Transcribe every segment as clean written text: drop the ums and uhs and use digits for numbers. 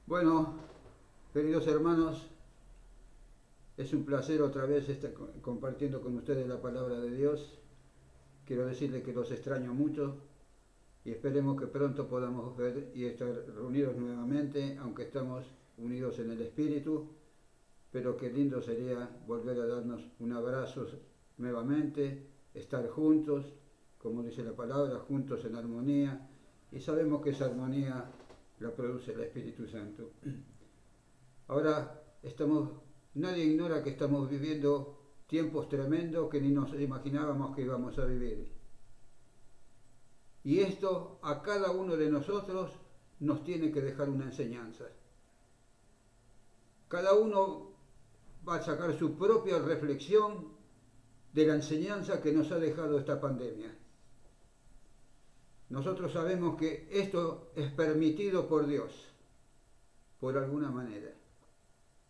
Bueno, queridos hermanos, es un placer otra vez estar compartiendo con ustedes la palabra de Dios. Quiero decirles que los extraño mucho y esperemos que pronto podamos ver y estar reunidos nuevamente, aunque estamos unidos en el Espíritu, pero qué lindo sería volver a darnos un abrazo nuevamente, estar juntos, como dice la palabra, juntos en armonía, y sabemos que esa armonía la produce el Espíritu Santo. Ahora nadie ignora que estamos viviendo tiempos tremendos que ni nos imaginábamos que íbamos a vivir. Y esto a cada uno de nosotros nos tiene que dejar una enseñanza. Cada uno va a sacar su propia reflexión de la enseñanza que nos ha dejado esta pandemia. Nosotros sabemos que esto es permitido por Dios, por alguna manera.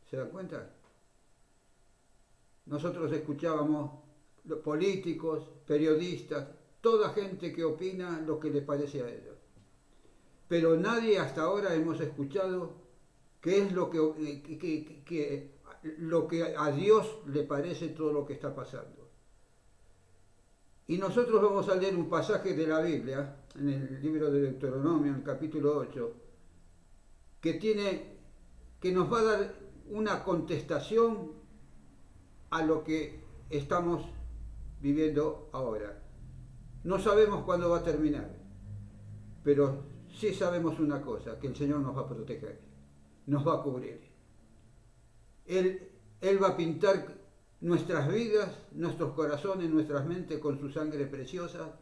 ¿Se dan cuenta? Nosotros escuchábamos los políticos, periodistas, toda gente que opina lo que le parece a ellos. Pero nadie hasta ahora hemos escuchado qué es lo que a Dios le parece todo lo que está pasando. Y nosotros vamos a leer un pasaje de la Biblia, en el libro de Deuteronomio, en el capítulo 8, que nos va a dar una contestación a lo que estamos viviendo ahora. No sabemos cuándo va a terminar, pero sí sabemos una cosa, que el Señor nos va a proteger, nos va a cubrir. Él va a pintar nuestras vidas, nuestros corazones, nuestras mentes con su sangre preciosa,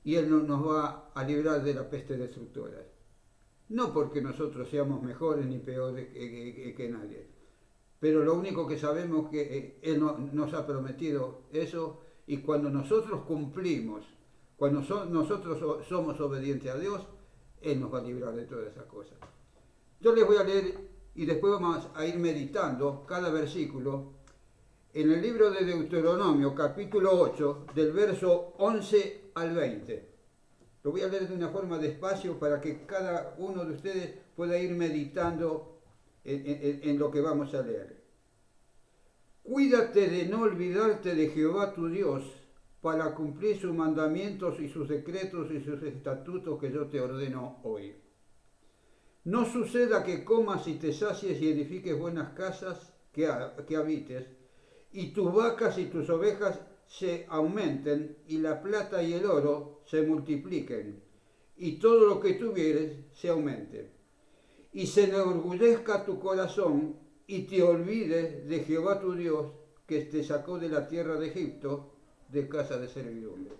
y Él nos va a librar de la peste destructora. No porque nosotros seamos mejores ni peores que nadie, pero lo único que sabemos es que Él nos ha prometido eso, y cuando nosotros cumplimos, cuando nosotros somos obedientes a Dios, Él nos va a librar de todas esas cosas. Yo les voy a leer y después vamos a ir meditando cada versículo en el libro de Deuteronomio, capítulo 8, del verso 11 al 20. Lo voy a leer de una forma despacio para que cada uno de ustedes pueda ir meditando en lo que vamos a leer. Cuídate de no olvidarte de Jehová tu Dios para cumplir sus mandamientos y sus decretos y sus estatutos que yo te ordeno hoy. No suceda que comas y te sacies y edifiques buenas casas que habites, y tus vacas y tus ovejas se aumenten, y la plata y el oro se multipliquen, y todo lo que tuvieres se aumente. Y se enorgullezca tu corazón, y te olvides de Jehová tu Dios, que te sacó de la tierra de Egipto, de casa de servidumbre.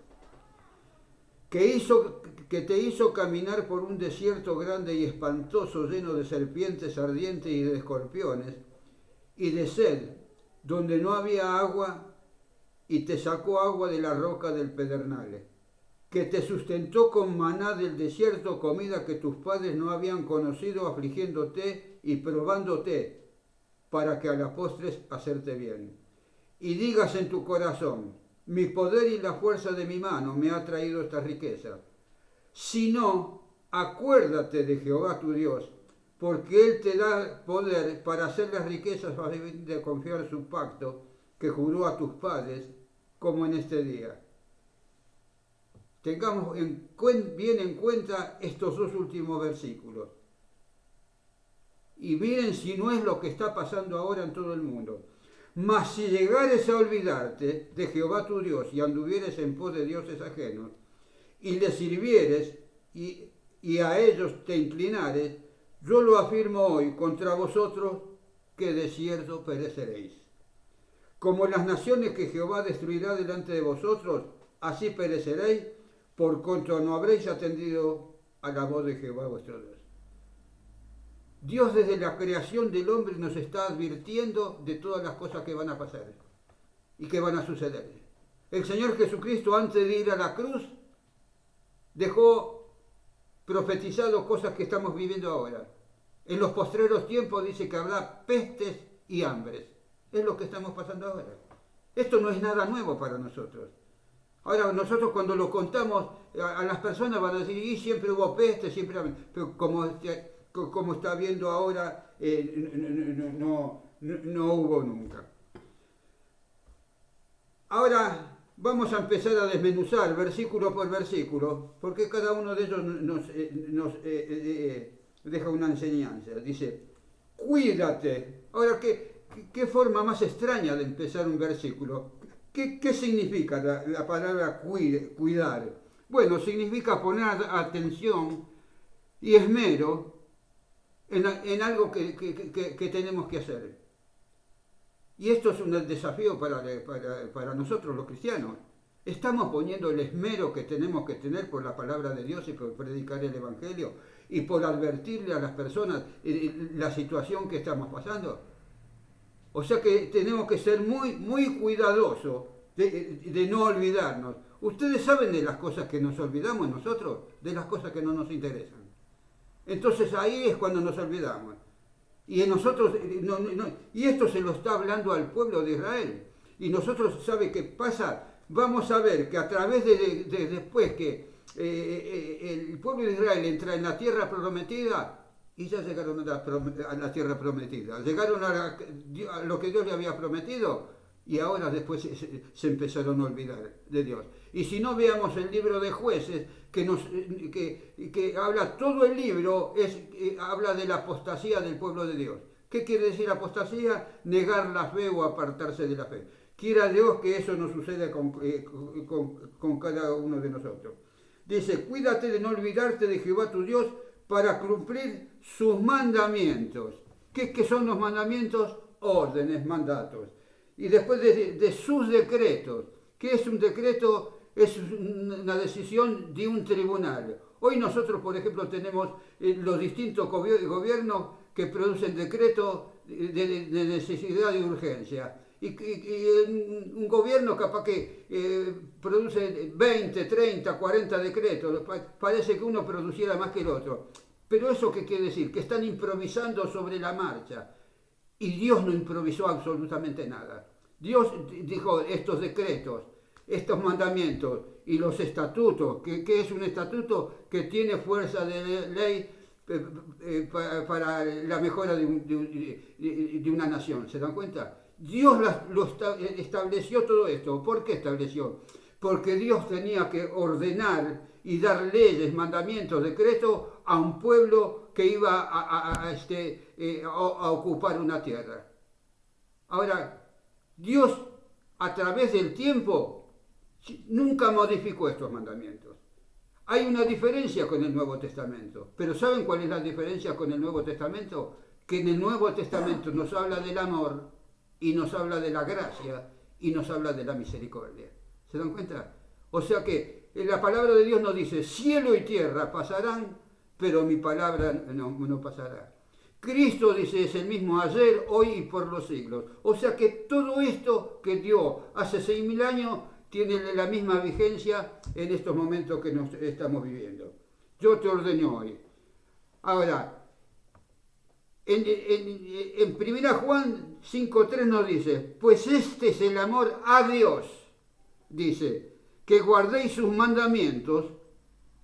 Que te hizo caminar por un desierto grande y espantoso, lleno de serpientes ardientes y de escorpiones, y de sed, donde no había agua, y te sacó agua de la roca del pedernal, que te sustentó con maná del desierto, comida que tus padres no habían conocido, afligiéndote y probándote, para que a la postres hacerte bien. Y digas en tu corazón: mi poder y la fuerza de mi mano me ha traído esta riqueza. Si no, acuérdate de Jehová tu Dios, porque Él te da poder para hacer las riquezas, de confiar su pacto que juró a tus padres, como en este día. Tengamos bien en cuenta estos dos últimos versículos. Y miren si no es lo que está pasando ahora en todo el mundo. Mas si llegares a olvidarte de Jehová tu Dios y anduvieres en pos de dioses ajenos, y les sirvieres y a ellos te inclinares, yo lo afirmo hoy contra vosotros, que de cierto pereceréis. Como las naciones que Jehová destruirá delante de vosotros, así pereceréis, por cuanto no habréis atendido a la voz de Jehová vuestro Dios. Dios desde la creación del hombre nos está advirtiendo de todas las cosas que van a pasar y que van a suceder. El Señor Jesucristo, antes de ir a la cruz, dejó profetizado cosas que estamos viviendo ahora. En los postreros tiempos dice que habrá pestes y hambres. Es lo que estamos pasando ahora. Esto no es nada nuevo para nosotros. Ahora nosotros cuando lo contamos a las personas van a decir: y siempre hubo peste, siempre... Pero como está viendo ahora, no hubo nunca. Ahora vamos a empezar a desmenuzar versículo por versículo, porque cada uno de ellos nos deja una enseñanza. Dice, cuídate. Ahora, ¿qué forma más extraña de empezar un versículo? ¿Qué significa la palabra cuidar? Bueno, significa poner atención y esmero en algo que tenemos que hacer. Y esto es un desafío para nosotros los cristianos. Estamos poniendo el esmero que tenemos que tener por la palabra de Dios y por predicar el Evangelio y por advertirle a las personas la situación que estamos pasando. O sea que tenemos que ser muy cuidadosos de no olvidarnos. Ustedes saben de las cosas que nos olvidamos nosotros, de las cosas que no nos interesan. Entonces ahí es cuando nos olvidamos. Y en nosotros, y esto se lo está hablando al pueblo de Israel. Y nosotros, ¿sabe qué pasa? Vamos a ver que a través de después que el pueblo de Israel entra en la tierra prometida, y ya llegaron a la tierra prometida, llegaron a lo que Dios le había prometido, y ahora después se empezaron a olvidar de Dios. Y si no, veamos el libro de Jueces, que habla, todo el libro habla de la apostasía del pueblo de Dios. ¿Qué quiere decir apostasía? Negar la fe o apartarse de la fe. Quiera Dios que eso no suceda con cada uno de nosotros. Dice, cuídate de no olvidarte de Jehová tu Dios para cumplir sus mandamientos. ¿Qué son los mandamientos? Órdenes, mandatos. Y después de sus decretos. ¿Qué es un decreto? Es una decisión de un tribunal. Hoy nosotros, por ejemplo, tenemos los distintos gobiernos que producen decretos de necesidad y urgencia. Y un gobierno capaz que produce 20, 30, 40 decretos. Parece que uno produciera más que el otro. Pero ¿eso qué quiere decir? Que están improvisando sobre la marcha. Y Dios no improvisó absolutamente nada. Dios dijo estos decretos, estos mandamientos y los estatutos. ¿Qué es un estatuto? Que tiene fuerza de ley para la mejora de una nación. ¿Se dan cuenta? Dios estableció todo esto. ¿Por qué estableció? Porque Dios tenía que ordenar y dar leyes, mandamientos, decretos a un pueblo que iba a ocupar una tierra. Ahora, Dios a través del tiempo nunca modificó estos mandamientos. Hay una diferencia con el Nuevo Testamento, pero ¿saben cuál es la diferencia con el Nuevo Testamento? Que en el Nuevo Testamento nos habla del amor y nos habla de la gracia y nos habla de la misericordia. ¿Se dan cuenta? O sea que la palabra de Dios nos dice, cielo y tierra pasarán, pero mi palabra no pasará. Cristo, dice, es el mismo ayer, hoy y por los siglos. O sea que todo esto que dio hace 6.000 años tiene la misma vigencia en estos momentos que nos estamos viviendo. Yo te ordeno hoy. Ahora, en 1 Juan 5:3 nos dice, pues este es el amor a Dios, dice, que guardéis sus mandamientos,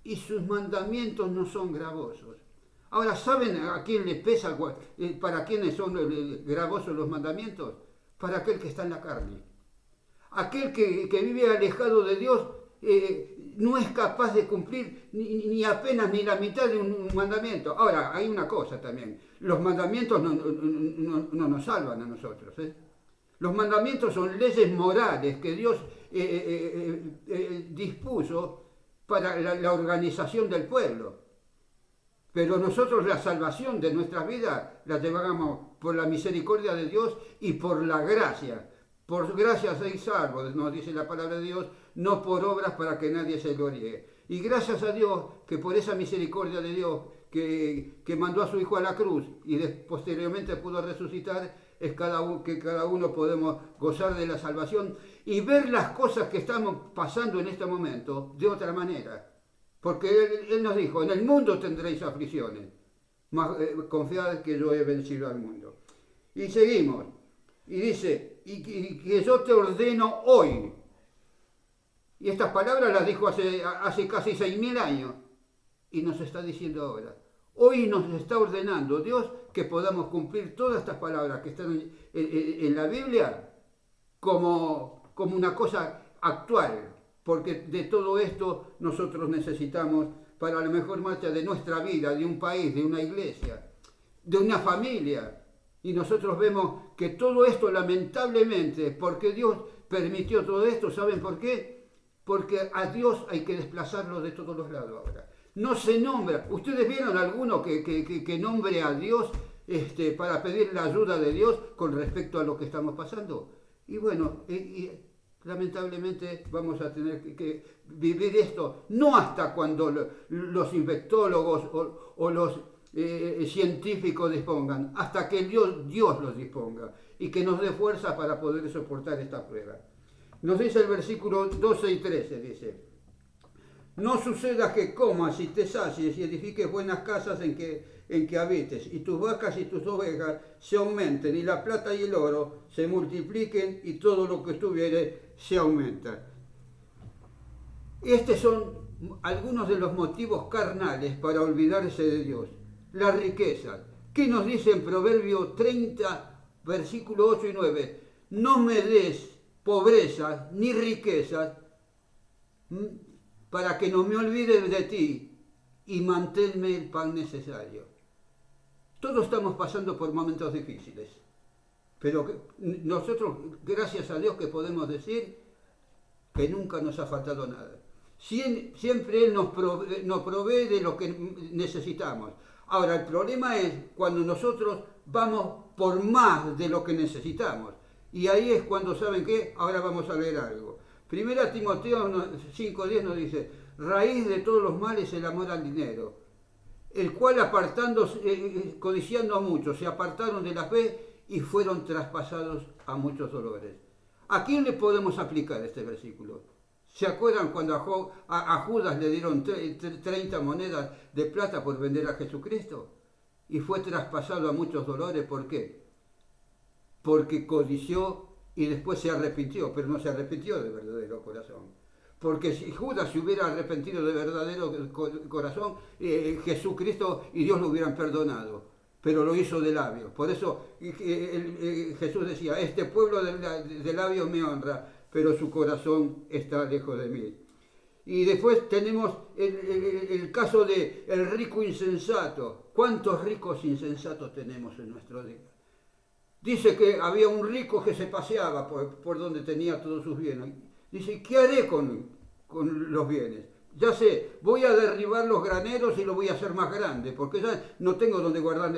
y sus mandamientos no son gravosos. Ahora, ¿saben a quién le pesa, para quiénes son gravosos los mandamientos? Para aquel que está en la carne. Aquel que vive alejado de Dios no es capaz de cumplir ni apenas ni la mitad de un mandamiento. Ahora, hay una cosa también. Los mandamientos no nos salvan a nosotros. Los mandamientos son leyes morales que Dios dispuso para la organización del pueblo. Pero nosotros la salvación de nuestras vidas la llevamos por la misericordia de Dios y por la gracia. Por gracia seis salvos, nos dice la palabra de Dios, no por obras para que nadie se gloríe. Y gracias a Dios que por esa misericordia de Dios que mandó a su Hijo a la cruz y posteriormente pudo resucitar, es que cada uno podemos gozar de la salvación y ver las cosas que estamos pasando en este momento de otra manera. Porque Él nos dijo, en el mundo tendréis aflicciones, mas confiad que yo he vencido al mundo. Y seguimos, y dice, y que yo te ordeno hoy. Y estas palabras las dijo hace casi 6.000 años, y nos está diciendo ahora, Hoy nos está ordenando Dios que podamos cumplir todas estas palabras que están en la Biblia como una cosa actual, porque de todo esto nosotros necesitamos para la mejor marcha de nuestra vida, de un país, de una iglesia, de una familia. Y nosotros vemos que todo esto, lamentablemente, porque Dios permitió todo esto, ¿saben por qué? Porque a Dios hay que desplazarlo de todos los lados ahora. No se nombra. ¿Ustedes vieron alguno que nombre a Dios para pedir la ayuda de Dios con respecto a lo que estamos pasando? Y bueno, lamentablemente vamos a tener que vivir esto, no hasta cuando los infectólogos o los científicos dispongan, hasta que Dios los disponga y que nos dé fuerza para poder soportar esta prueba. Nos dice el versículo 12 y 13, dice: no suceda que comas y te sacies y edifiques buenas casas en que habites, y tus vacas y tus ovejas se aumenten, y la plata y el oro se multipliquen, y todo lo que tuviere se aumenta. Estos son algunos de los motivos carnales para olvidarse de Dios. La riqueza. ¿Qué nos dice en Proverbio 30, versículo 8 y 9? No me des pobreza ni riquezas para que no me olvide de ti, y manténme el pan necesario. Todos estamos pasando por momentos difíciles, pero nosotros, gracias a Dios, que podemos decir que nunca nos ha faltado nada. Siempre Él nos provee de lo que necesitamos. Ahora, el problema es cuando nosotros vamos por más de lo que necesitamos. Y ahí es cuando, ¿saben qué? Ahora vamos a leer algo. Primera Timoteo 5:10 nos dice: raíz de todos los males es el amor al dinero, el cual codiciando a muchos, se apartaron de la fe y fueron traspasados a muchos dolores. ¿A quién le podemos aplicar este versículo? ¿Se acuerdan cuando a Judas le dieron 30 monedas de plata por vender a Jesucristo? Y fue traspasado a muchos dolores. ¿Por qué? Porque codició y después se arrepintió, pero no se arrepintió de verdadero corazón. Porque si Judas se hubiera arrepentido de verdadero corazón, Jesucristo y Dios lo hubieran perdonado, pero lo hizo de labios. Por eso Jesús decía: este pueblo de labios me honra, pero su corazón está lejos de mí. Y después tenemos el caso del rico insensato. ¿Cuántos ricos insensatos tenemos en nuestro día? Dice que había un rico que se paseaba por donde tenía todos sus bienes. Dice: ¿qué haré con los bienes? Ya sé, voy a derribar los graneros y los voy a hacer más grandes, porque ya no tengo donde guardar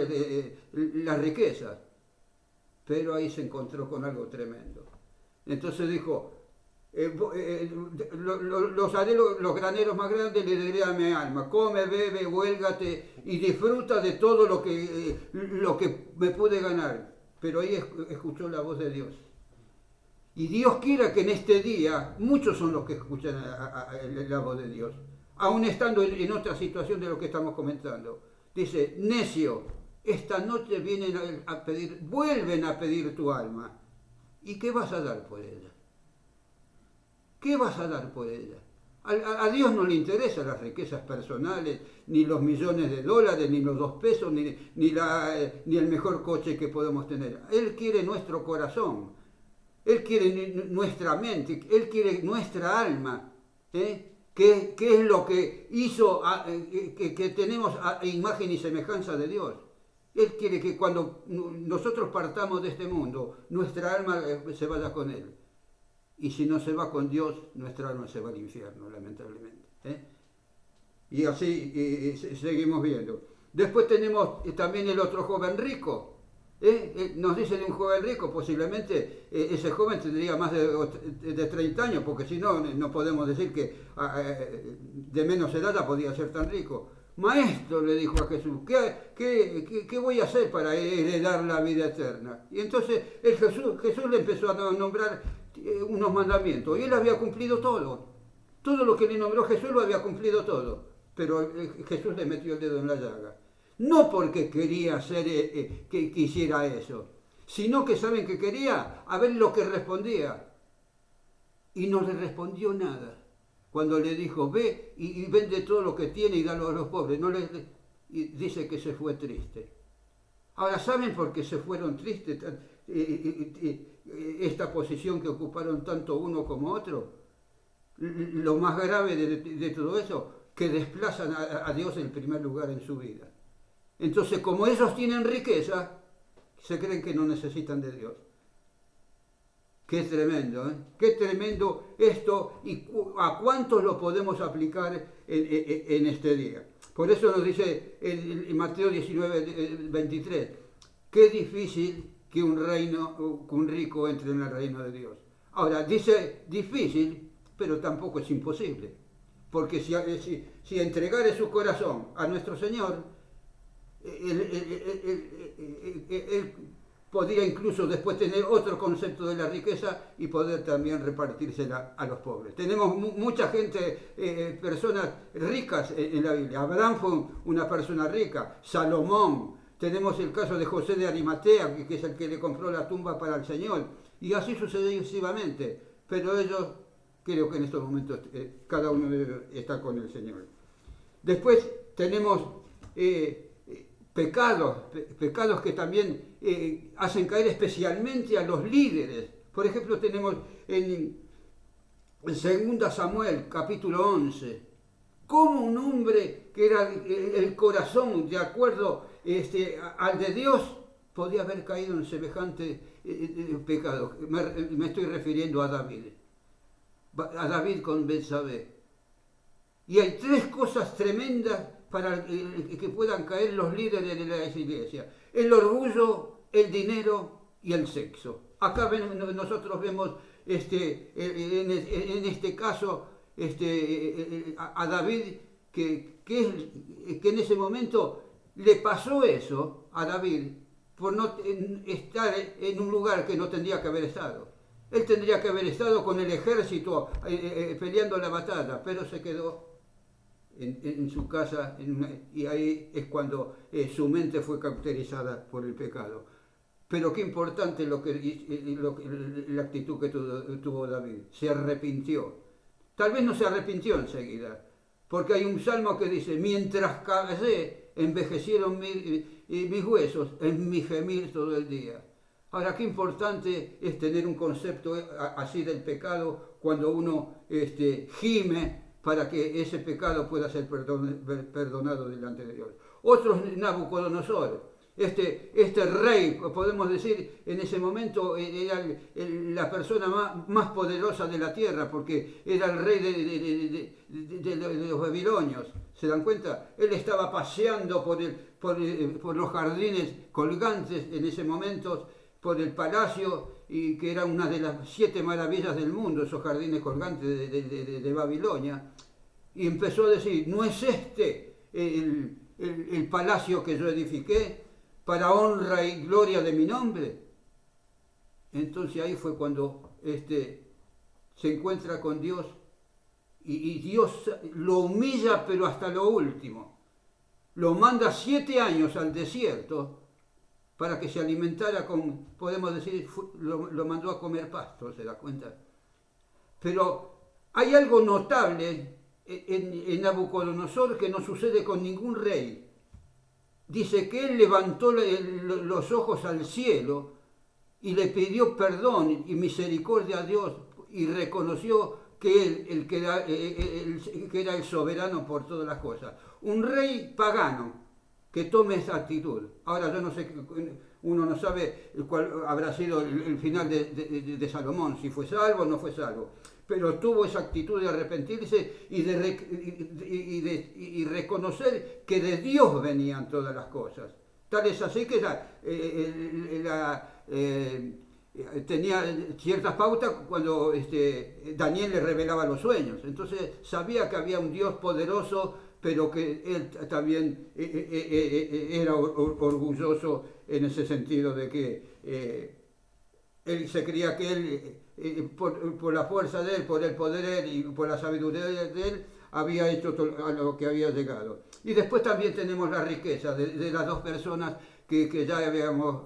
las riquezas. Pero ahí se encontró con algo tremendo. Entonces dijo: los haré los graneros más grandes, le diré a mi alma: come, bebe, huélgate y disfruta de todo lo que me pude ganar. Pero ahí escuchó la voz de Dios. Y Dios quiera que en este día, muchos son los que escuchan la voz de Dios, aún estando en otra situación de lo que estamos comentando. Dice: necio, esta noche vuelven a pedir tu alma. ¿Y qué vas a dar por ella? ¿Qué vas a dar por ella? A Dios no le interesan las riquezas personales, ni los millones de dólares, ni los 2 pesos, ni el mejor coche que podemos tener. Él quiere nuestro corazón, Él quiere nuestra mente, Él quiere nuestra alma, que es lo que hizo que tenemos a imagen y semejanza de Dios. Él quiere que cuando nosotros partamos de este mundo, nuestra alma se vaya con Él. Y si no se va con Dios, nuestra alma se va al infierno, lamentablemente. Y así seguimos viendo. Después tenemos también el otro joven rico. Nos dice de un joven rico, posiblemente ese joven tendría más de 30 años, porque si no, no podemos decir que de menos edad podía ser tan rico. Maestro, le dijo a Jesús, ¿qué voy a hacer para heredar la vida eterna? Y entonces Jesús le empezó a nombrar unos mandamientos, y él había cumplido todo. Todo lo que le nombró Jesús lo había cumplido todo. Pero Jesús le metió el dedo en la llaga. No porque quería que hiciera eso, sino que saben que quería a ver lo que respondía. Y no le respondió nada. Cuando le dijo: ve y vende todo lo que tiene y dalo a los pobres. y dice que se fue triste. Ahora, ¿saben por qué se fueron tristes? Esta posición que ocuparon tanto uno como otro. Lo más grave de todo eso, que desplazan a Dios en primer lugar en su vida. Entonces, como ellos tienen riqueza, se creen que no necesitan de Dios. Qué tremendo, ¿eh? Qué tremendo esto, y a cuántos lo podemos aplicar en este día. Por eso nos dice en Mateo 19, 23, qué difícil que un rico entre en el reino de Dios. Ahora, dice difícil, pero tampoco es imposible. Porque si entregare su corazón a nuestro Señor, él podría incluso después tener otro concepto de la riqueza y poder también repartírsela a los pobres. Tenemos mucha gente, personas ricas en la Biblia. Abraham fue una persona rica, Salomón, tenemos el caso de José de Arimatea, que es el que le compró la tumba para el Señor, y así sucesivamente. Pero ellos, creo que en estos momentos, cada uno de ellos está con el Señor. Después tenemos pecados que también hacen caer especialmente a los líderes. Por ejemplo, tenemos en 2 Samuel, capítulo 11, cómo un hombre que era el corazón de acuerdo al de Dios podía haber caído en semejante pecado. Me estoy refiriendo a David con Betsabé. Y hay 3 cosas tremendas para que puedan caer los líderes de la iglesia: el orgullo, el dinero y el sexo. Acá nosotros vemos en este caso a David, que en ese momento le pasó eso a David por no estar en un lugar que no tendría que haber estado. Él tendría que haber estado con el ejército peleando la batalla, pero se quedó en su casa, y ahí es cuando su mente fue cauterizada por el pecado. Pero qué importante la actitud que tuvo David. Se arrepintió. Tal vez no se arrepintió enseguida, porque hay un salmo que dice: mientras callé, envejecieron mis huesos en mi gemir todo el día. Ahora, qué importante es tener un concepto así del pecado cuando uno gime para que ese pecado pueda ser perdonado delante de Dios. Otro es Nabucodonosor. Este rey, podemos decir, en ese momento era la persona más poderosa de la tierra, porque era el rey de los babilonios. ¿Se dan cuenta? Él estaba paseando por los jardines colgantes en ese momento, por el palacio, y que era una de las 7 maravillas del mundo, esos jardines colgantes de Babilonia, y empezó a decir: ¿no es este el palacio que yo edifiqué para honra y gloria de mi nombre? Entonces ahí fue cuando se encuentra con Dios, y Dios lo humilla, pero hasta lo último. Lo manda 7 años al desierto para que se alimentara podemos decir, lo mandó a comer pasto, ¿se da cuenta? Pero hay algo notable en Nabucodonosor que no sucede con ningún rey. Dice que él levantó los ojos al cielo y le pidió perdón y misericordia a Dios, y reconoció que él que era el soberano por todas las cosas. Un rey pagano que tome esa actitud. Ahora, yo no sé, uno no sabe cuál habrá sido el final de Salomón, si fue salvo o no fue salvo, pero tuvo esa actitud de arrepentirse y reconocer que de Dios venían todas las cosas. Tal es así que tenía ciertas pautas cuando Daniel le revelaba los sueños. Entonces sabía que había un Dios poderoso, pero que él también era orgulloso en ese sentido de que él se creía que él, por la fuerza de él, por el poder de él y por la sabiduría de él, había hecho a lo que había llegado. Y después también tenemos la riqueza de las 2 personas que ya habíamos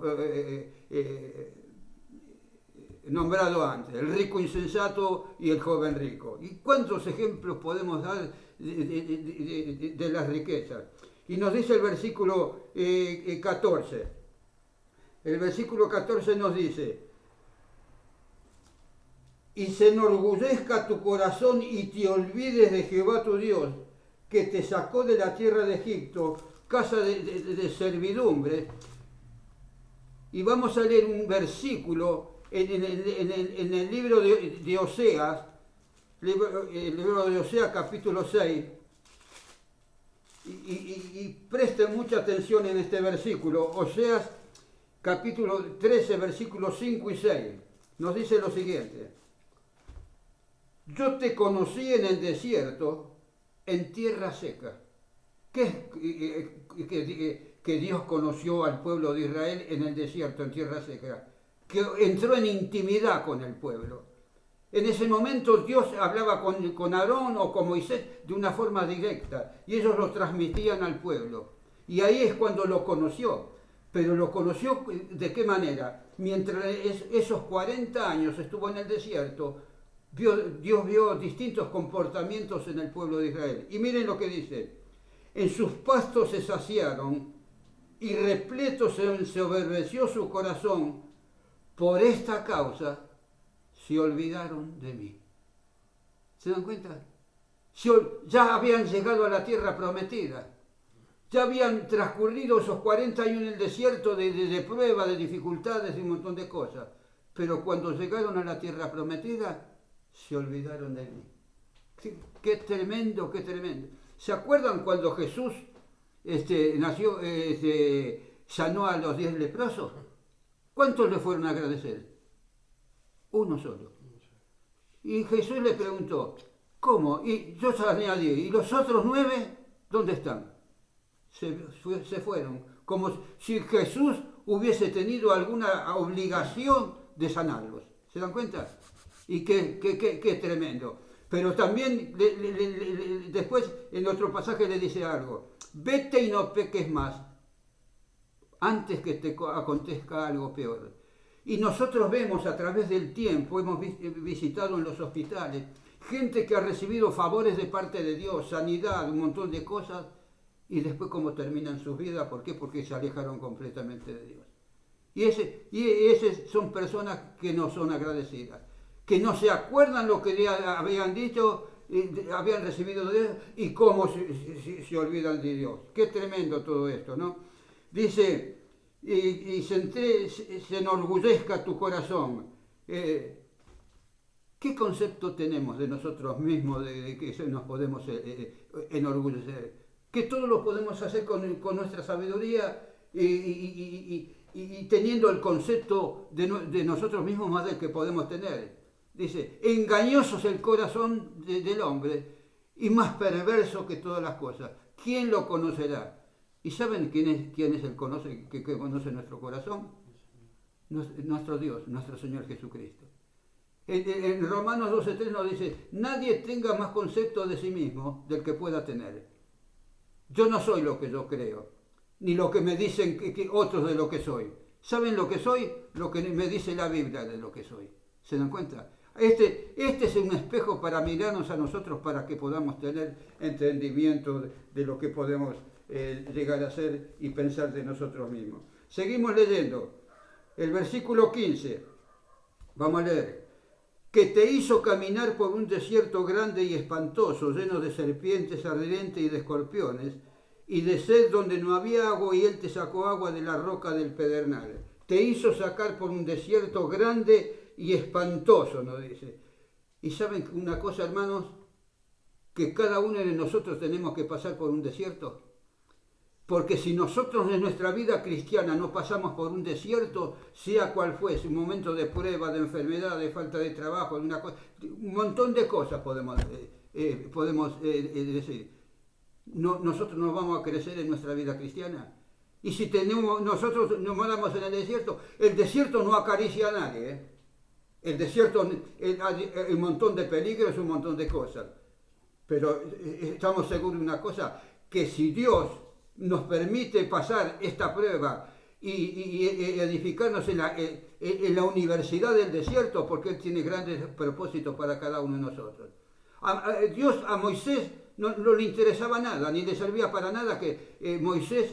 nombrado antes, el rico insensato y el joven rico. ¿Y cuántos ejemplos podemos dar de las riquezas? Y nos dice el versículo 14. El versículo 14 nos dice: y se enorgullezca tu corazón y te olvides de Jehová tu Dios, que te sacó de la tierra de Egipto, casa de servidumbre. Y vamos a leer un versículo en el libro de Oseas, el libro de Oseas capítulo 6, y presten mucha atención en este versículo. Oseas capítulo 13, versículos 5 y 6, nos dice lo siguiente: yo te conocí en el desierto, en tierra seca. ¿Qué es que Dios conoció al pueblo de Israel en el desierto, en tierra seca? Que entró en intimidad con el pueblo. En ese momento Dios hablaba con Aarón o con Moisés de una forma directa y ellos lo transmitían al pueblo. Y ahí es cuando lo conoció. Pero lo conoció ¿de qué manera? Mientras esos 40 años estuvo en el desierto, Dios vio distintos comportamientos en el pueblo de Israel. Y miren lo que dice: en sus pastos se saciaron y repleto se ensoberbeció su corazón. Por esta causa se olvidaron de mí. ¿Se dan cuenta? Ya habían llegado a la tierra prometida. Ya habían transcurrido esos 40 años en el desierto de prueba, de dificultades y un montón de cosas. Pero cuando llegaron a la tierra prometida, se olvidaron de mí. Qué tremendo, qué tremendo. ¿Se acuerdan cuando Jesús nació, sanó a los 10 leprosos? ¿Cuántos le fueron a agradecer? Uno solo. Y Jesús le preguntó: ¿cómo? Y yo sané a 10. ¿Y los otros 9 dónde están? Se fueron. Como si Jesús hubiese tenido alguna obligación de sanarlos. ¿Se dan cuenta? Y qué tremendo. Pero también después en otro pasaje le dice algo: vete y no peques más antes que te acontezca algo peor. Y nosotros vemos a través del tiempo, hemos visitado en los hospitales gente que ha recibido favores de parte de Dios, sanidad, un montón de cosas, y después cómo terminan sus vidas. ¿Por qué? Porque se alejaron completamente de Dios. Y esas son personas que no son agradecidas, que no se acuerdan lo que habían dicho, habían recibido de Dios, y cómo se olvidan de Dios. Qué tremendo todo esto, ¿no? Dice, y se enorgullezca tu corazón. ¿Qué concepto tenemos de nosotros mismos, de que nos podemos enorgullecer? Que todo lo podemos hacer con nuestra sabiduría y teniendo el concepto de nosotros mismos más del que podemos tener. Dice: engañoso es el corazón del hombre y más perverso que todas las cosas. ¿Quién lo conocerá? ¿Y saben quién es el que conoce nuestro corazón? Nuestro Dios, nuestro Señor Jesucristo. En Romanos 12:3 nos dice: nadie tenga más concepto de sí mismo del que pueda tener. Yo no soy lo que yo creo, ni lo que me dicen que otros de lo que soy. ¿Saben lo que soy? Lo que me dice la Biblia de lo que soy. ¿Se dan cuenta? Este es un espejo para mirarnos a nosotros, para que podamos tener entendimiento de lo que podemos llegar a ser y pensar de nosotros mismos. Seguimos leyendo. El versículo 15. Vamos a leer. Que te hizo caminar por un desierto grande y espantoso, lleno de serpientes ardientes y de escorpiones, y de sed donde no había agua, y él te sacó agua de la roca del pedernal. Te hizo sacar por un desierto grande y espantoso, nos dice. Y saben una cosa, hermanos, que cada uno de nosotros tenemos que pasar por un desierto. Porque si nosotros en nuestra vida cristiana no pasamos por un desierto, sea cual fuese, un momento de prueba, de enfermedad, de falta de trabajo, de una cosa, un montón de cosas podemos decir. Nosotros no vamos a crecer en nuestra vida cristiana. Y si nosotros nos mandamos en el desierto no acaricia a nadie. El desierto hay un montón de peligros, un montón de cosas. Pero estamos seguros de una cosa, que si Dios nos permite pasar esta prueba y edificarnos en la universidad del desierto, porque Él tiene grandes propósitos para cada uno de nosotros. Dios a Moisés no le interesaba nada, ni le servía para nada que Moisés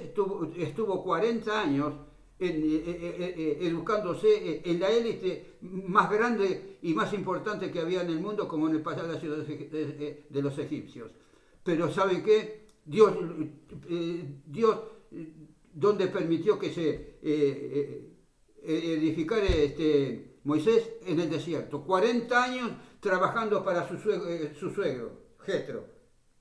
estuvo 40 años educándose en la élite más grande y más importante que había en el mundo, como en el palacio de los egipcios. Pero ¿saben qué? Dios donde permitió que se edificara Moisés en el desierto. 40 años trabajando para su suegro, Jetro.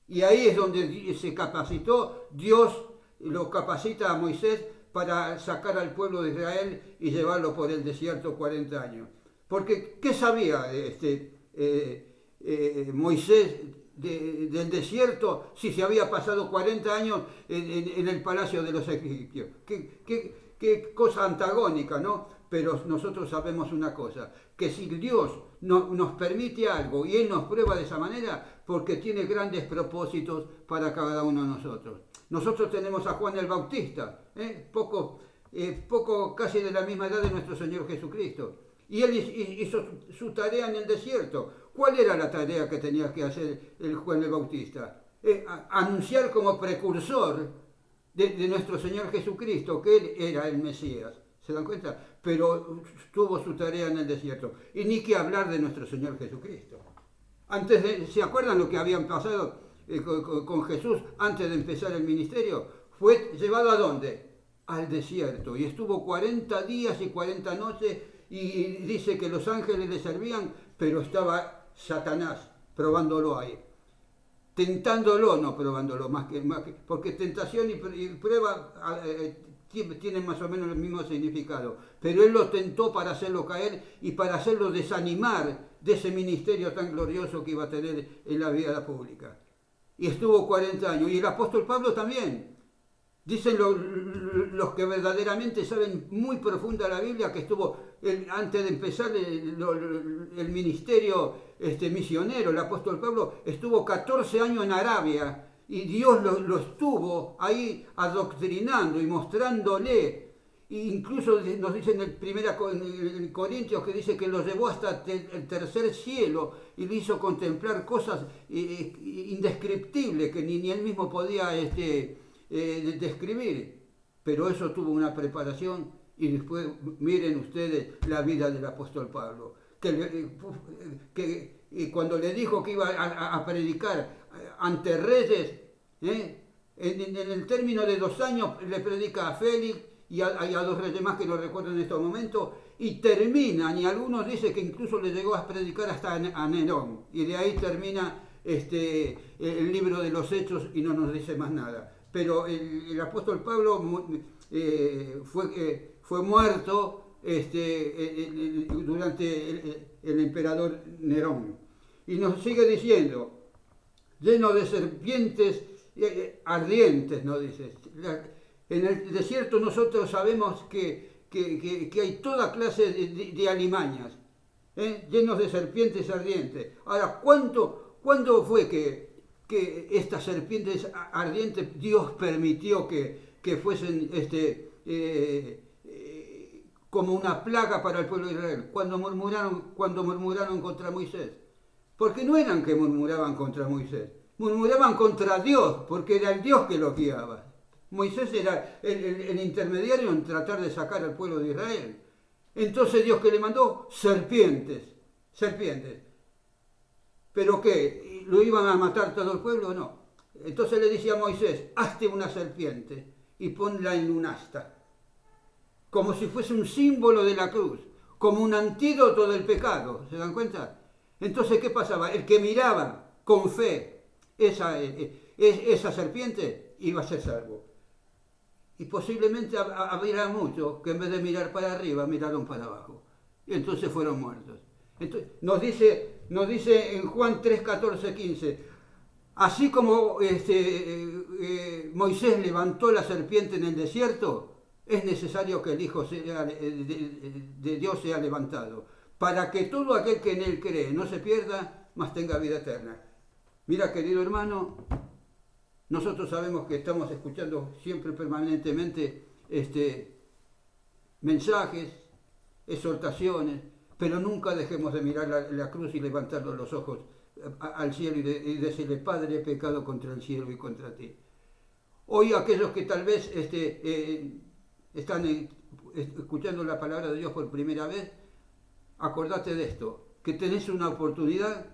Y ahí es donde se capacitó, Dios lo capacita a Moisés para sacar al pueblo de Israel y llevarlo por el desierto 40 años. Porque, ¿qué sabía Moisés del desierto si se había pasado 40 años en el palacio de los egipcios? Qué cosa antagónica, ¿no? Pero nosotros sabemos una cosa, que si Dios nos permite algo y Él nos prueba de esa manera, porque tiene grandes propósitos para cada uno de nosotros. Nosotros tenemos a Juan el Bautista, poco casi de la misma edad de nuestro Señor Jesucristo. Y él hizo su tarea en el desierto. ¿Cuál era la tarea que tenía que hacer el Juan el Bautista? Anunciar como precursor de nuestro Señor Jesucristo que Él era el Mesías. ¿Se dan cuenta? Pero tuvo su tarea en el desierto. Y ni que hablar de nuestro Señor Jesucristo. ¿Se acuerdan lo que habían pasado con Jesús antes de empezar el ministerio? Fue llevado ¿a dónde? Al desierto. Y estuvo 40 días y 40 noches y dice que los ángeles le servían, pero estaba Satanás probándolo ahí. Tentándolo, no probándolo, más que porque tentación y prueba tienen más o menos el mismo significado. Pero él lo tentó para hacerlo caer y para hacerlo desanimar de ese ministerio tan glorioso que iba a tener en la vida pública. Y estuvo 40 años. Y el apóstol Pablo también. Dicen los que verdaderamente saben muy profunda la Biblia que estuvo, antes de empezar el ministerio misionero, el apóstol Pablo estuvo 14 años en Arabia y Dios lo estuvo ahí adoctrinando y mostrándole. E incluso nos dice en el 1 Corintios que dice que lo llevó hasta el tercer cielo y le hizo contemplar cosas indescriptibles que ni él mismo podía describir, pero eso tuvo una preparación. Y después miren ustedes la vida del apóstol Pablo, que cuando le dijo que iba a predicar ante reyes, en el término de 2 años le predica a Félix y a 2 reyes más que no recuerdo en este momento, y terminan, y algunos dicen que incluso le llegó a predicar hasta a Nerón, y de ahí termina el libro de los Hechos y no nos dice más nada. Pero el apóstol Pablo fue muerto durante el emperador Nerón. Y nos sigue diciendo, lleno de serpientes ardientes, ¿no? Dice. En el desierto nosotros sabemos que hay toda clase de alimañas, llenos de serpientes ardientes. Ahora, ¿cuándo fue que estas serpientes ardientes Dios permitió que fuesen como una plaga para el pueblo de Israel? Cuando murmuraron contra Moisés. Porque no eran que murmuraban contra Moisés, murmuraban contra Dios, porque era el Dios que los guiaba. Moisés era el intermediario en tratar de sacar al pueblo de Israel. Entonces Dios que le mandó serpientes. ¿Pero qué? ¿Lo iban a matar todo el pueblo? No. Entonces le decía a Moisés, hazte una serpiente y ponla en un asta, como si fuese un símbolo de la cruz, como un antídoto del pecado. ¿Se dan cuenta? Entonces, ¿qué pasaba? El que miraba con fe esa serpiente iba a ser salvo. Y posiblemente habría muchos que en vez de mirar para arriba, miraron para abajo. Y entonces fueron muertos. Entonces, nos dice en Juan 3, 14, 15, así como Moisés levantó la serpiente en el desierto, es necesario que el Hijo de Dios sea levantado, para que todo aquel que en él cree no se pierda, mas tenga vida eterna. Mira, querido hermano, nosotros sabemos que estamos escuchando siempre permanentemente mensajes, exhortaciones, pero nunca dejemos de mirar la cruz y levantar los ojos al cielo y decirle, Padre, he pecado contra el cielo y contra ti. Hoy aquellos que tal vez están escuchando la palabra de Dios por primera vez, acordate de esto, que tenés una oportunidad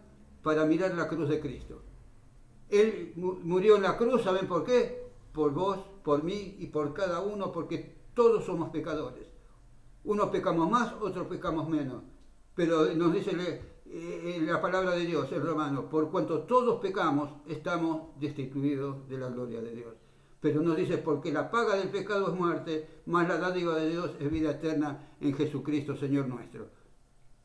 para mirar la cruz de Cristo. Él murió en la cruz, ¿saben por qué? Por vos, por mí y por cada uno, porque todos somos pecadores. Unos pecamos más, otros pecamos menos. Pero nos dice la palabra de Dios, el romano, por cuanto todos pecamos, estamos destituidos de la gloria de Dios. Pero nos dice, porque la paga del pecado es muerte, más la dádiva de Dios es vida eterna en Jesucristo, Señor nuestro.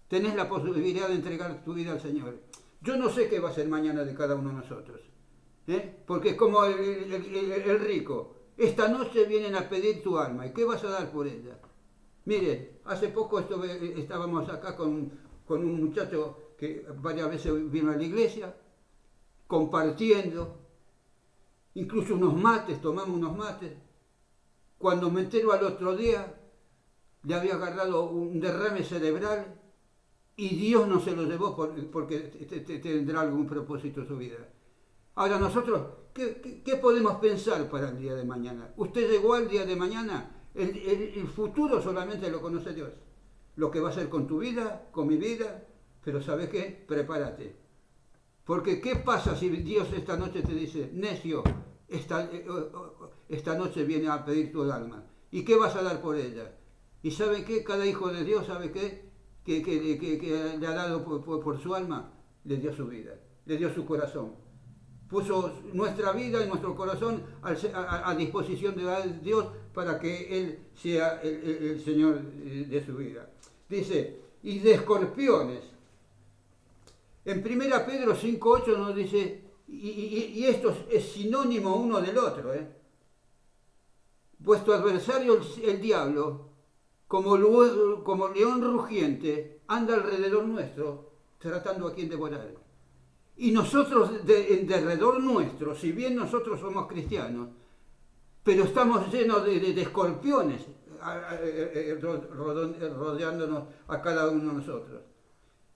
Tenés la posibilidad de entregar tu vida al Señor. Yo no sé qué va a ser mañana de cada uno de nosotros. Porque es como el rico. Esta noche vienen a pedir tu alma. ¿Y qué vas a dar por ella? Mire, hace poco estábamos acá con un muchacho que varias veces vino a la iglesia, compartiendo, incluso unos mates, tomamos unos mates. Cuando me entero al otro día, le había agarrado un derrame cerebral y Dios no se lo llevó porque tendrá algún propósito en su vida. Ahora nosotros, ¿qué podemos pensar para el día de mañana? ¿Usted llegó al día de mañana? El futuro solamente lo conoce Dios. Lo que va a hacer con tu vida, con mi vida, pero ¿sabes qué? Prepárate. Porque ¿qué pasa si Dios esta noche te dice, necio, esta noche viene a pedir tu alma? ¿Y qué vas a dar por ella? ¿Y sabe qué? Cada hijo de Dios, ¿sabe qué? Que le ha dado por su alma, le dio su vida, le dio su corazón. Puso nuestra vida y nuestro corazón a disposición de Dios para que Él sea el Señor de su vida. Dice, y de escorpiones. En 1 Pedro 5:8 nos dice, y esto es sinónimo uno del otro. Vuestro adversario, el diablo, como león rugiente, anda alrededor nuestro, tratando a quien devorar. Y nosotros, en derredor nuestro, si bien nosotros somos cristianos, pero estamos llenos de escorpiones rodeándonos a cada uno de nosotros.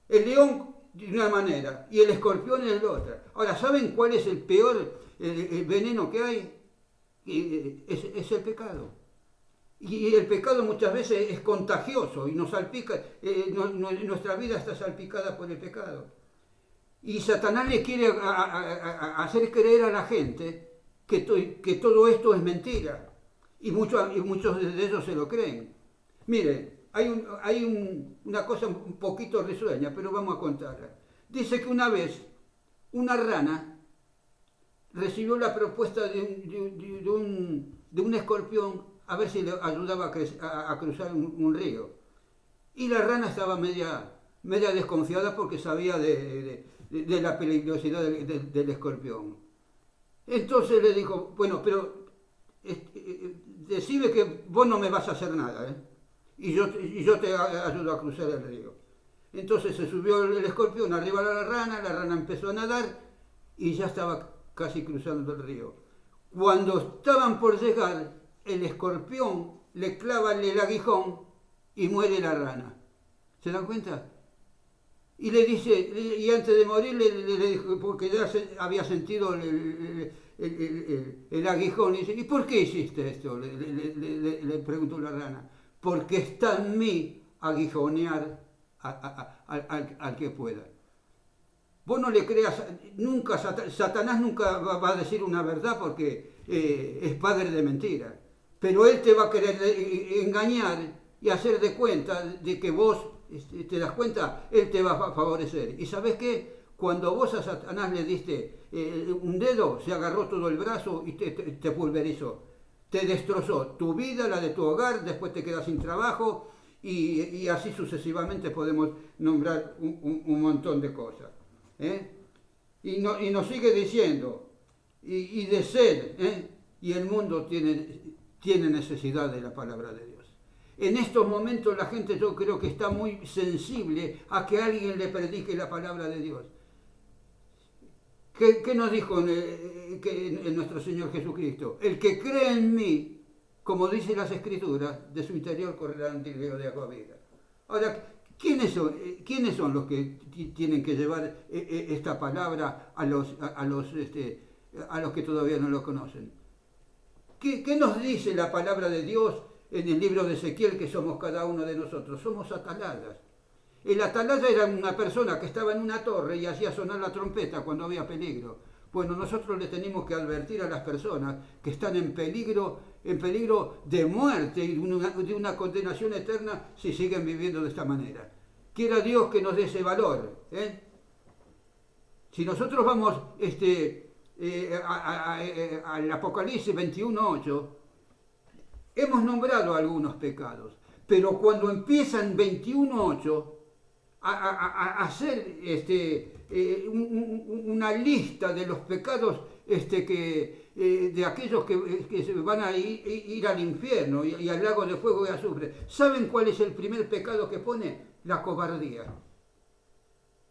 El león de una manera y el escorpión es de otra. Ahora, ¿saben cuál es el peor el veneno que hay? Es el pecado. Y el pecado muchas veces es contagioso y nos salpica, nuestra vida está salpicada por el pecado. Y Satanás le quiere hacer creer a la gente que todo esto es mentira. Y muchos de ellos se lo creen. Miren, hay una cosa un poquito risueña, pero vamos a contarla. Dice que una vez una rana recibió la propuesta de un escorpión a ver si le ayudaba a cruzar un río. Y la rana estaba media desconfiada porque sabía de la peligrosidad del escorpión. Entonces le dijo, bueno, pero decime que vos no me vas a hacer nada, y yo te ayudo a cruzar el río. Entonces se subió el escorpión arriba de la rana empezó a nadar y ya estaba casi cruzando el río. Cuando estaban por llegar, el escorpión le clava el aguijón y muere la rana. ¿Se dan cuenta? Y le dice, y antes de morir le dijo, porque ya había sentido el aguijón, y dice, ¿y por qué hiciste esto? Le preguntó la rana. Porque está en mí aguijonear al que pueda. Vos no le creas, nunca, Satanás nunca va a decir una verdad porque es padre de mentira. Pero él te va a querer engañar y hacer de cuenta de que vos te das cuenta, él te va a favorecer. ¿Y sabes qué? Cuando vos a Satanás le diste un dedo, se agarró todo el brazo y te pulverizó. Te destrozó tu vida, la de tu hogar, después te quedas sin trabajo y así sucesivamente podemos nombrar un montón de cosas. Y nos sigue diciendo, y de sed, y el mundo tiene necesidad de la palabra de Dios. En estos momentos la gente, yo creo que está muy sensible a que alguien le predique la palabra de Dios. ¿Qué nos dijo en nuestro Señor Jesucristo? El que cree en mí, como dice las Escrituras, de su interior correrá un río de agua viva. Ahora, ¿Quiénes son los que tienen que llevar esta palabra a los que todavía no lo conocen? ¿Qué nos dice la palabra de Dios en el libro de Ezequiel, que somos cada uno de nosotros? Somos atalayas. El atalaya era una persona que estaba en una torre y hacía sonar la trompeta cuando había peligro. Bueno, nosotros le tenemos que advertir a las personas que están en peligro de muerte y de una condenación eterna si siguen viviendo de esta manera. Quiera Dios que nos dé ese valor. Si nosotros vamos al Apocalipsis 21:8, hemos nombrado algunos pecados, pero cuando empiezan 21:8 a hacer una lista de los pecados de aquellos que se van a ir al infierno y al lago de fuego y azufre, ¿saben cuál es el primer pecado que pone? La cobardía.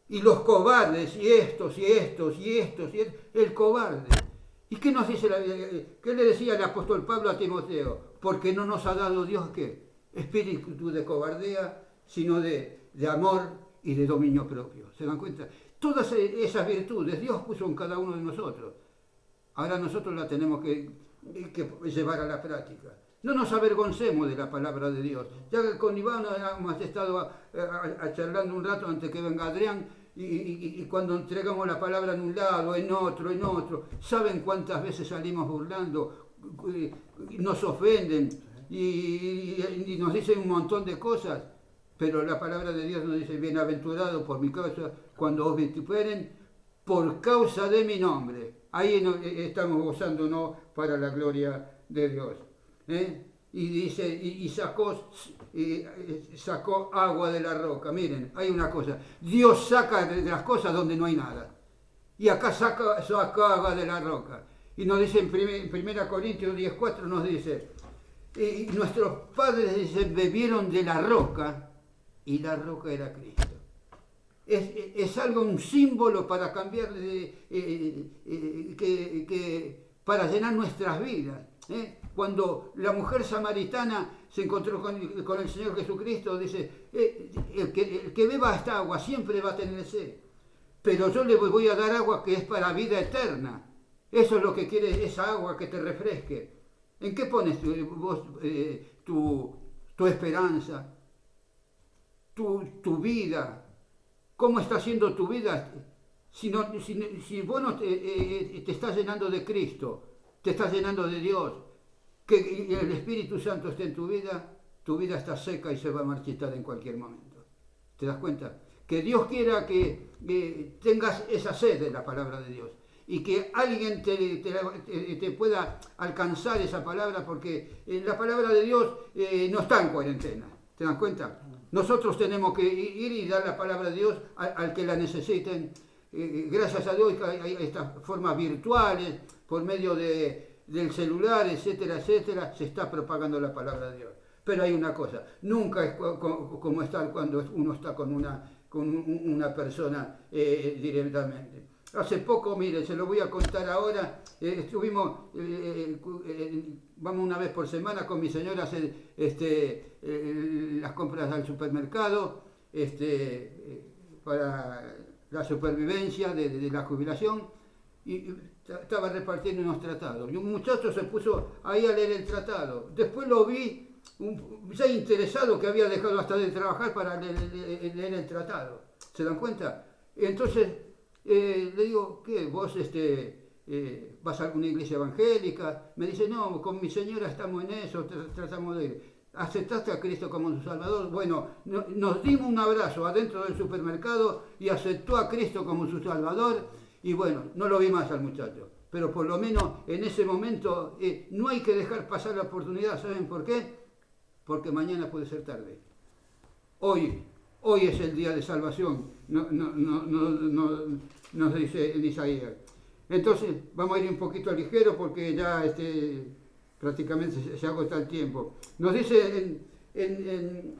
Y los cobardes, el cobarde. ¿Y qué nos dice qué le decía el apóstol Pablo a Timoteo? Porque no nos ha dado Dios, ¿qué? Espíritu de cobardía, sino de amor y de dominio propio. ¿Se dan cuenta? Todas esas virtudes Dios puso en cada uno de nosotros. Ahora nosotros las tenemos que llevar a la práctica. No nos avergoncemos de la palabra de Dios. Ya con Iván hemos estado charlando un rato antes que venga Adrián, y cuando entregamos la palabra en un lado, en otro, ¿saben cuántas veces salimos burlando? Nos ofenden y nos dicen un montón de cosas, pero la palabra de Dios nos dice: bienaventurado por mi causa cuando os vituperen por causa de mi nombre. Ahí estamos gozándonos para la gloria de Dios. Y dice, y sacó agua de la roca. Miren, hay una cosa: Dios saca de las cosas donde no hay nada, y acá sacó agua de la roca. Y nos dice en 1 Corintios 10:4, nos dice: y nuestros padres bebieron de la roca, y la roca era Cristo. Es algo, un símbolo para cambiar, para llenar nuestras vidas. Cuando la mujer samaritana se encontró con el Señor Jesucristo, dice: el que beba esta agua siempre va a tener sed, pero yo le voy a dar agua que es para vida eterna. Eso es lo que quiere, esa agua que te refresque. ¿En qué pones vos tu esperanza, tu vida? ¿Cómo está siendo tu vida? Si vos no te estás llenando de Cristo, te estás llenando de Dios, que el Espíritu Santo esté en tu vida está seca y se va a marchitar en cualquier momento. ¿Te das cuenta? Que Dios quiera que tengas esa sed de la palabra de Dios y que alguien te pueda alcanzar esa palabra, porque la palabra de Dios no está en cuarentena. ¿Te das cuenta? Nosotros tenemos que ir y dar la palabra de Dios al que la necesiten. Gracias a Dios hay estas formas virtuales, por medio del celular, etcétera, se está propagando la palabra de Dios. Pero hay una cosa: nunca es como estar cuando uno está con una persona directamente. Hace poco, mire, se lo voy a contar ahora, estuvimos, vamos una vez por semana con mi señora a hacer las compras al supermercado, para la supervivencia de la jubilación, y estaba repartiendo unos tratados. Y un muchacho se puso ahí a leer el tratado. Después lo vi, ya interesado, que había dejado hasta de trabajar para leer el tratado. ¿Se dan cuenta? Entonces, le digo: ¿qué? ¿Vos vas a alguna iglesia evangélica? Me dice: no, con mi señora estamos en eso, tratamos de ir. ¿Aceptaste a Cristo como su Salvador? Bueno, nos dimos un abrazo adentro del supermercado y aceptó a Cristo como su Salvador. Y bueno, no lo vi más al muchacho, pero por lo menos en ese momento no hay que dejar pasar la oportunidad. ¿Saben por qué? Porque mañana puede ser tarde. Hoy es el día de salvación, nos dice en Isaías. Entonces vamos a ir un poquito ligero, porque ya prácticamente se agota el tiempo. Nos dice en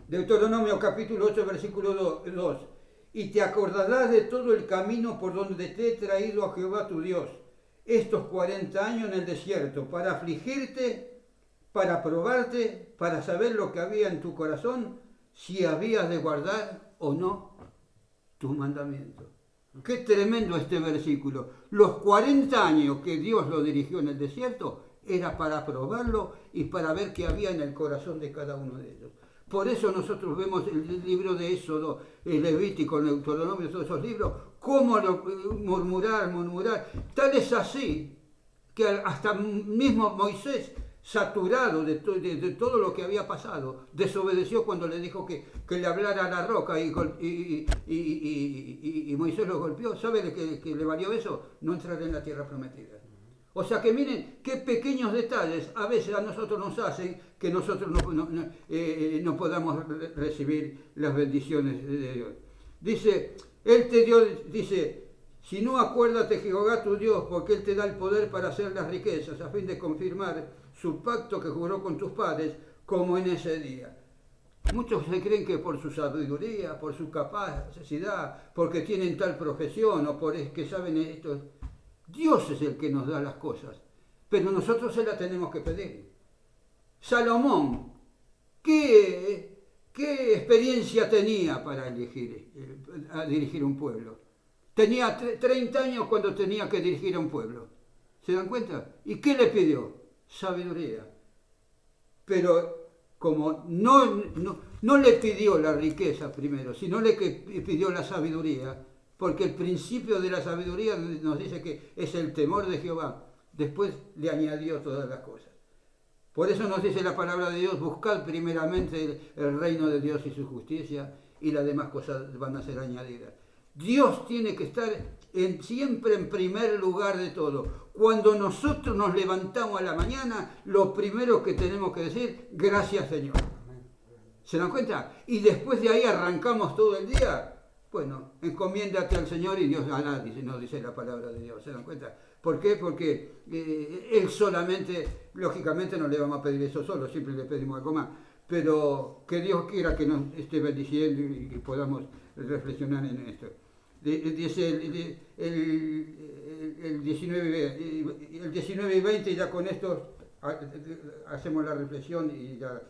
Deuteronomio capítulo 8, versículo 2: y te acordarás de todo el camino por donde te he traído a Jehová tu Dios estos 40 años en el desierto, para afligirte, para probarte, para saber lo que había en tu corazón, si habías de guardar o no tus mandamientos. Qué tremendo este versículo. Los 40 años que Dios lo dirigió en el desierto era para probarlo y para ver qué había en el corazón de cada uno de ellos. Por eso nosotros vemos el libro de Éxodo, el Levítico, el Deuteronomio, todos esos libros, cómo murmurar. Tal es así que hasta mismo Moisés, saturado de todo lo que había pasado, desobedeció cuando le dijo que le hablara a la roca y Moisés lo golpeó. ¿Sabe que le valió eso? No entrar en la tierra prometida. O sea que miren qué pequeños detalles a veces a nosotros nos hacen que nosotros no podamos recibir las bendiciones de Dios. Dice, Él te dio, si no, acuérdate Jehová tu Dios, porque Él te da el poder para hacer las riquezas, a fin de confirmar su pacto que juró con tus padres, como en ese día. Muchos se creen que por su sabiduría, por su capacidad, porque tienen tal profesión o por que saben esto, Dios es el que nos da las cosas, pero nosotros se las tenemos que pedir. Salomón, ¿qué experiencia tenía para dirigir un pueblo? Tenía 30 años cuando tenía que dirigir a un pueblo. ¿Se dan cuenta? ¿Y qué le pidió? Sabiduría. Pero como no le pidió la riqueza primero, sino le pidió la sabiduría, porque el principio de la sabiduría nos dice que es el temor de Jehová. Después le añadió todas las cosas. Por eso nos dice la palabra de Dios, buscad primeramente el reino de Dios y su justicia, y las demás cosas van a ser añadidas. Dios tiene que estar siempre en primer lugar de todo. Cuando nosotros nos levantamos a la mañana, lo primero que tenemos que decir, gracias Señor. ¿Se dan cuenta? Y después de ahí arrancamos todo el día. Bueno, encomiéndate al Señor y Dios hará, nos dice la palabra de Dios. ¿Se dan cuenta? ¿Por qué? Porque Él solamente, lógicamente no le vamos a pedir eso solo, siempre le pedimos algo más. Pero que Dios quiera que nos esté bendiciendo y podamos reflexionar en esto. Dice el 19 y 20, y ya con esto hacemos la reflexión y ya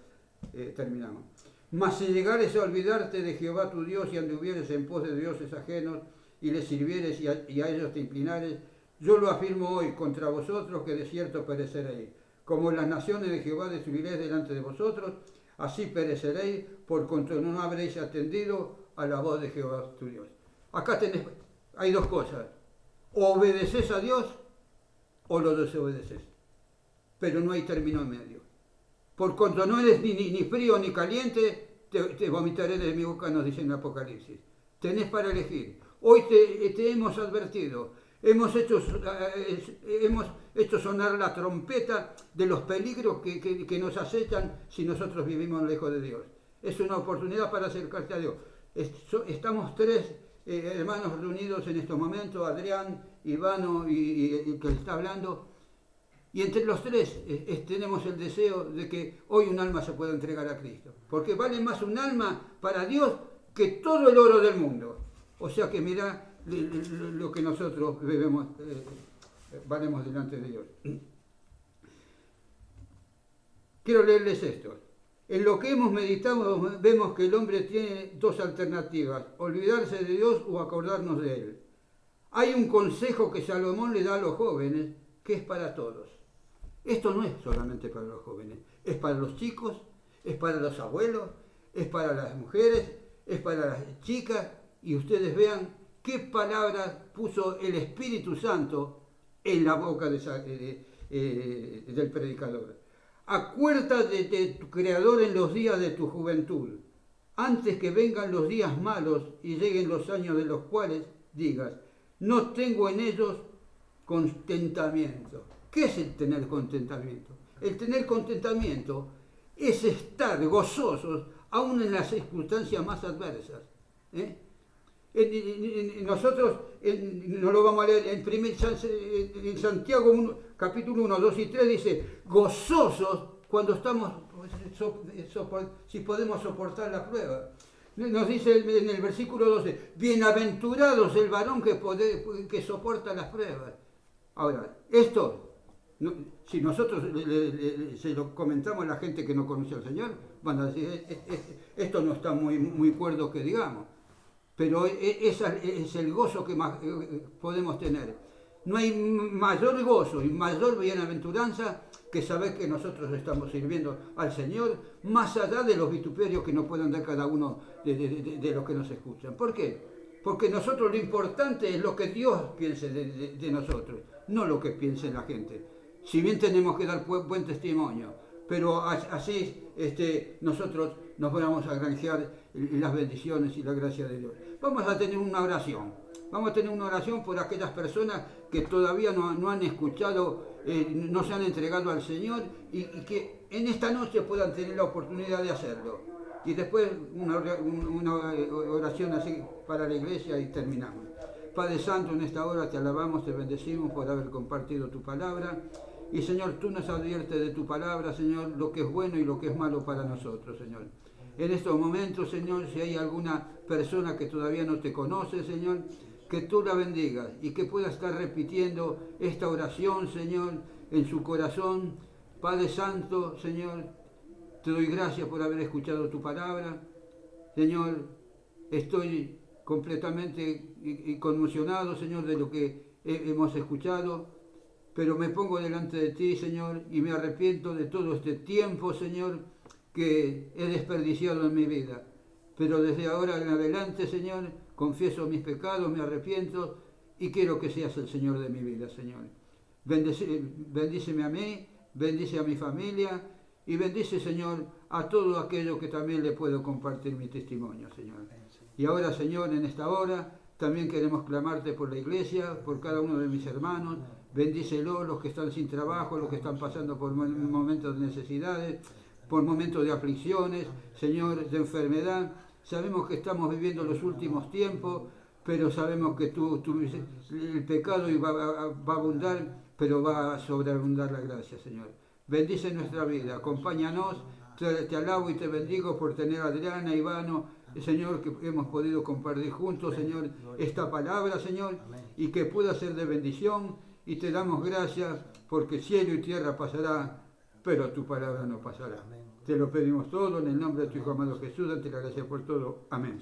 terminamos. Mas si llegares a olvidarte de Jehová tu Dios y anduvieres en pos de dioses ajenos y les sirvieres y a ellos te inclinares, yo lo afirmo hoy contra vosotros que de cierto pereceréis. Como las naciones de Jehová destruiréis delante de vosotros, así pereceréis por cuanto no habréis atendido a la voz de Jehová tu Dios. Acá hay dos cosas. O obedeces a Dios o lo desobedeces. Pero no hay término en medio. Por cuanto no eres ni frío ni caliente, te vomitaré de mi boca, nos dice en Apocalipsis. Tenés para elegir. Hoy te hemos advertido. Hemos hecho sonar la trompeta de los peligros que nos acechan si nosotros vivimos lejos de Dios. Es una oportunidad para acercarte a Dios. Estamos tres hermanos reunidos en estos momentos, Adrián, Ivano y el que está hablando. Y entre los tres tenemos el deseo de que hoy un alma se pueda entregar a Cristo. Porque vale más un alma para Dios que todo el oro del mundo. O sea que mirá lo que nosotros valemos delante de Dios. Quiero leerles esto. En lo que hemos meditado vemos que el hombre tiene dos alternativas, olvidarse de Dios o acordarnos de Él. Hay un consejo que Salomón le da a los jóvenes que es para todos. Esto no es solamente para los jóvenes, es para los chicos, es para los abuelos, es para las mujeres, es para las chicas, y ustedes vean qué palabras puso el Espíritu Santo en la boca del predicador. Acuérdate de tu Creador en los días de tu juventud, antes que vengan los días malos y lleguen los años de los cuales digas, no tengo en ellos contentamiento. ¿Qué es el tener contentamiento? El tener contentamiento es estar gozosos aún en las circunstancias más adversas. Nosotros no lo vamos a leer en Santiago 1, capítulo 1, 2 y 3 dice, gozosos cuando estamos, si podemos soportar la prueba. Nos dice en el versículo 12, bienaventurados el varón que soporta las pruebas. Ahora, esto No, si nosotros se lo comentamos a la gente que no conoce al Señor, van a decir, esto no está muy cuerdo que digamos. Pero ese es el gozo que más podemos tener. No hay mayor gozo y mayor bienaventuranza que saber que nosotros estamos sirviendo al Señor, más allá de los vituperios que nos puedan dar cada uno de los que nos escuchan. ¿Por qué? Porque nosotros lo importante es lo que Dios piense de nosotros, no lo que piense la gente. Si bien tenemos que dar buen testimonio, pero así nosotros nos vamos a granjear las bendiciones y la gracia de Dios. Vamos a tener una oración. Vamos a tener una oración por aquellas personas que todavía no han escuchado, no se han entregado al Señor y que en esta noche puedan tener la oportunidad de hacerlo. Y después una oración así para la iglesia y terminamos. Padre Santo, en esta hora te alabamos, te bendecimos por haber compartido tu palabra. Y Señor, tú nos adviertes de tu palabra, Señor, lo que es bueno y lo que es malo para nosotros, Señor. En estos momentos, Señor, si hay alguna persona que todavía no te conoce, Señor, que tú la bendigas y que pueda estar repitiendo esta oración, Señor, en su corazón. Padre Santo, Señor, te doy gracias por haber escuchado tu palabra. Señor, estoy completamente conmocionado, Señor, de lo que hemos escuchado, pero me pongo delante de ti, Señor, y me arrepiento de todo este tiempo, Señor, que he desperdiciado en mi vida. Pero desde ahora en adelante, Señor, confieso mis pecados, me arrepiento y quiero que seas el Señor de mi vida, Señor. Bendíceme a mí, bendice a mi familia y bendice, Señor, a todo aquello que también le puedo compartir mi testimonio, Señor. Y ahora, Señor, en esta hora también queremos clamarte por la iglesia, por cada uno de mis hermanos. Bendícelo, los que están sin trabajo, los que están pasando por momentos de necesidades, por momentos de aflicciones, Señor, de enfermedad. Sabemos que estamos viviendo los últimos tiempos, pero sabemos que el pecado va a abundar, pero va a sobreabundar la gracia, Señor. Bendice nuestra vida, acompáñanos, te alabo y te bendigo por tener a Adriana, Ivano, Señor, que hemos podido compartir juntos, Señor, esta palabra, Señor, y que pueda ser de bendición, y te damos gracias porque cielo y tierra pasará, pero tu palabra no pasará. Te lo pedimos todo en el nombre de tu Hijo amado Jesús, date la gracia por todo. Amén.